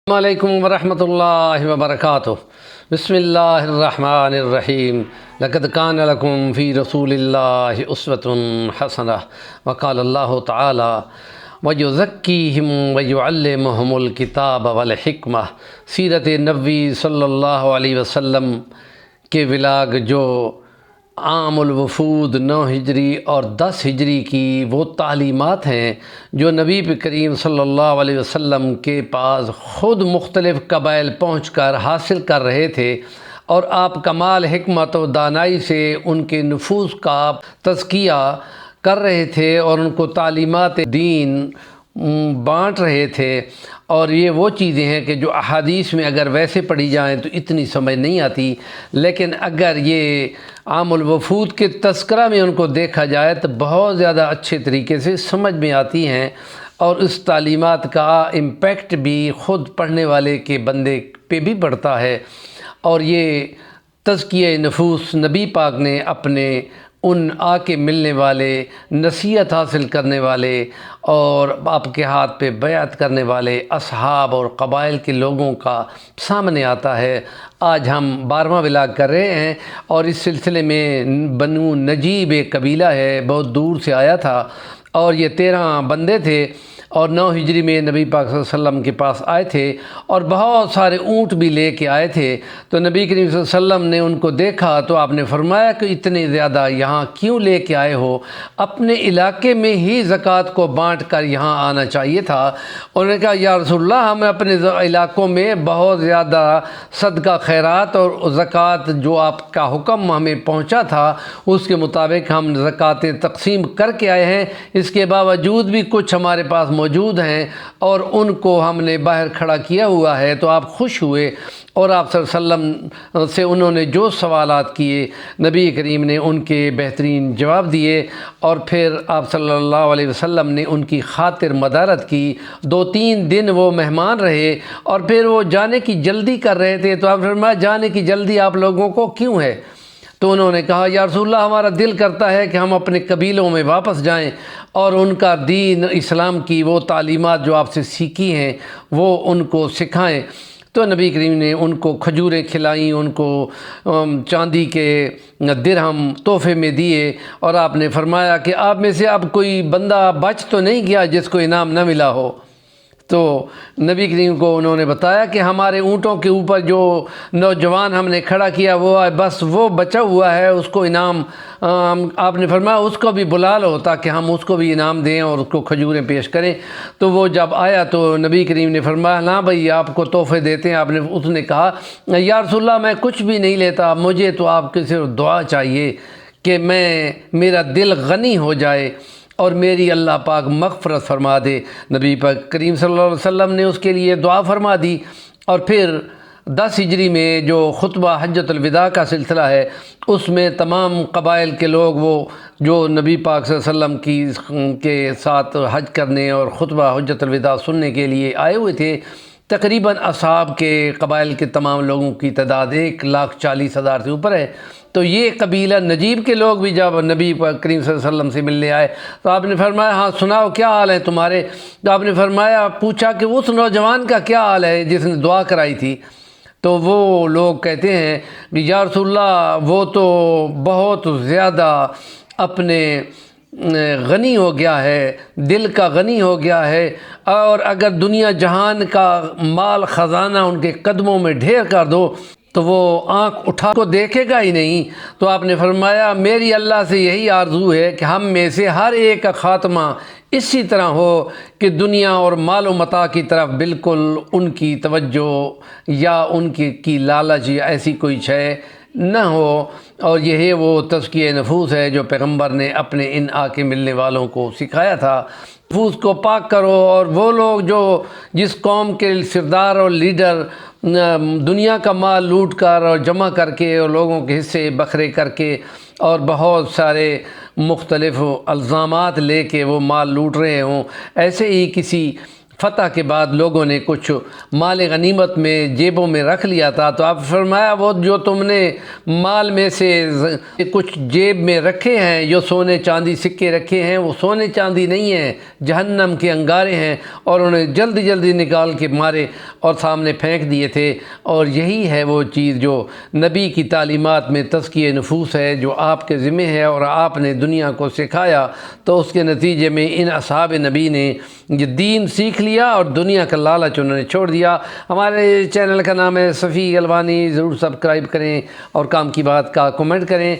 السلام علیکم ورحمۃ اللہ وبرکاتہ۔ بسم اللہ الرحمن الرحیم۔ لقد کان لکم فی رسول اللہ اسوۃ حسنہ، وقال اللہ تعالی ویزکیہم ویعلمہم الکتاب والحکمہ۔ سیرت نبوی صلی اللہ علیہ وسلم کے ولاگ جو عام الوفود 9 ہجری اور 10 ہجری کی وہ تعلیمات ہیں جو نبی کریم صلی اللہ علیہ وسلم کے پاس خود مختلف قبائل پہنچ کر حاصل کر رہے تھے، اور آپ کمال حکمت و دانائی سے ان کے نفوس کا تزکیہ کر رہے تھے اور ان کو تعلیمات دین بانٹ رہے تھے۔ اور یہ وہ چیزیں ہیں کہ جو احادیث میں اگر ویسے پڑھی جائیں تو اتنی سمجھ نہیں آتی، لیکن اگر یہ عام الوفود کے تذکرہ میں ان کو دیکھا جائے تو بہت زیادہ اچھے طریقے سے سمجھ میں آتی ہیں، اور اس تعلیمات کا امپیکٹ بھی خود پڑھنے والے کے بندے پہ بھی پڑتا ہے۔ اور یہ تزکیہ نفوس نبی پاک نے اپنے ان آ کے ملنے والے، نصیحت حاصل کرنے والے اور آپ کے ہاتھ پہ بیعت کرنے والے اصحاب اور قبائل کے لوگوں کا سامنے آتا ہے۔ آج ہم 12واں ولاگ کر رہے ہیں، اور اس سلسلے میں بنو نجیب ایک قبیلہ ہے، بہت دور سے آیا تھا، اور یہ 13 بندے تھے، اور 9 ہجری میں نبی پاک صلی اللہ علیہ وسلم کے پاس آئے تھے، اور بہت سارے اونٹ بھی لے کے آئے تھے۔ تو نبی کریم صلی اللہ علیہ وسلم نے ان کو دیکھا تو آپ نے فرمایا کہ اتنے زیادہ یہاں کیوں لے کے آئے ہو؟ اپنے علاقے میں ہی زکوٰۃ کو بانٹ کر یہاں آنا چاہیے تھا۔ انہوں نے کہا یا رسول اللہ، ہم اپنے علاقوں میں بہت زیادہ صدقہ خیرات اور زکوٰۃ جو آپ کا حکم ہمیں پہنچا تھا اس کے مطابق ہم زکوٰۃیں تقسیم کر کے آئے ہیں، اس کے باوجود بھی کچھ ہمارے پاس موجود ہیں اور ان کو ہم نے باہر کھڑا کیا ہوا ہے۔ تو آپ خوش ہوئے، اور آپ صلی اللہ علیہ وسلم سے انہوں نے جو سوالات کیے نبی کریم نے ان کے بہترین جواب دیے، اور پھر آپ صلی اللہ علیہ وسلم نے ان کی خاطر مدارت کی۔ 2-3 دن وہ مہمان رہے، اور پھر وہ جانے کی جلدی کر رہے تھے، تو آپ فرمایا جانے کی جلدی آپ لوگوں کو کیوں ہے؟ تو انہوں نے کہا یا رسول اللہ، ہمارا دل کرتا ہے کہ ہم اپنے قبیلوں میں واپس جائیں اور ان کا دین اسلام کی وہ تعلیمات جو آپ سے سیکھی ہیں وہ ان کو سکھائیں۔ تو نبی کریم نے ان کو کھجوریں کھلائیں، ان کو چاندی کے درہم تحفے میں دیے، اور آپ نے فرمایا کہ آپ میں سے اب کوئی بندہ بچ تو نہیں گیا جس کو انعام نہ ملا ہو؟ تو نبی کریم کو انہوں نے بتایا کہ ہمارے اونٹوں کے اوپر جو نوجوان ہم نے کھڑا کیا وہ بس وہ بچا ہوا ہے، اس کو انعام آپ نے فرمایا اس کو بھی بلا لو تاکہ ہم اس کو بھی انعام دیں اور اس کو کھجوریں پیش کریں۔ تو وہ جب آیا تو نبی کریم نے فرمایا نا بھائی آپ کو تحفے دیتے ہیں۔ اس نے کہا یا رسول اللہ، میں کچھ بھی نہیں لیتا، مجھے تو آپ کی صرف دعا چاہیے کہ میرا دل غنی ہو جائے اور میری اللہ پاک مغفرت فرما دے۔ نبی پاک کریم صلی اللہ علیہ وسلم نے اس کے لیے دعا فرما دی، اور پھر 10 ہجری میں جو خطبہ حجۃ الوداع کا سلسلہ ہے اس میں تمام قبائل کے لوگ وہ جو نبی پاک صلی اللہ علیہ وسلم کے ساتھ حج کرنے اور خطبہ حجۃ الوداع سننے کے لیے آئے ہوئے تھے۔ تقریباً اصحاب کے قبائل کے تمام لوگوں کی تعداد 1,40,000 سے اوپر ہے۔ تو یہ قبیلہ نجیب کے لوگ بھی جب نبی کریم صلی اللہ علیہ وسلم سے ملنے آئے تو آپ نے فرمایا ہاں سناؤ کیا حال ہے تمہارے؟ تو آپ نے فرمایا پوچھا کہ اس نوجوان کا کیا حال ہے جس نے دعا کرائی تھی؟ تو وہ لوگ کہتے ہیں کہ یا رسول اللہ، وہ تو بہت زیادہ اپنے غنی ہو گیا ہے، دل کا غنی ہو گیا ہے، اور اگر دنیا جہان کا مال خزانہ ان کے قدموں میں ڈھیر کر دو تو وہ آنکھ اٹھا کو دیکھے گا ہی نہیں۔ تو آپ نے فرمایا میری اللہ سے یہی آرزو ہے کہ ہم میں سے ہر ایک کا خاتمہ اسی طرح ہو کہ دنیا اور مال و متاع کی طرف بالکل ان کی توجہ یا ان کی لالچ یا ایسی کوئی شے نہ ہو۔ اور یہی وہ تزکیہ نفوس ہے جو پیغمبر نے اپنے ان آ کے ملنے والوں کو سکھایا تھا۔ نفوس کو پاک کرو، اور وہ لوگ جو جس قوم کے سردار اور لیڈر دنیا کا مال لوٹ کر اور جمع کر کے اور لوگوں کے حصے بکھرے کر کے اور بہت سارے مختلف الزامات لے کے وہ مال لوٹ رہے ہوں، ایسے ہی کسی فتح کے بعد لوگوں نے کچھ مال غنیمت میں جیبوں میں رکھ لیا تھا، تو آپ فرمایا وہ جو تم نے مال میں سے کچھ جیب میں رکھے ہیں، جو سونے چاندی سکے رکھے ہیں، وہ سونے چاندی نہیں ہیں، جہنم کے انگارے ہیں، اور انہیں جلدی جلدی نکال کے مارے اور سامنے پھینک دیے تھے۔ اور یہی ہے وہ چیز جو نبی کی تعلیمات میں تزکیہ نفوس ہے، جو آپ کے ذمہ ہے اور آپ نے دنیا کو سکھایا، تو اس کے نتیجے میں ان اصحاب نبی نے یہ دین سیکھ لیا اور دنیا کا لالچ انہوں نے چھوڑ دیا۔ ہمارے چینل کا نام ہے صفی الوانی، ضرور سبسکرائب کریں اور کام کی بات کا کمنٹ کریں۔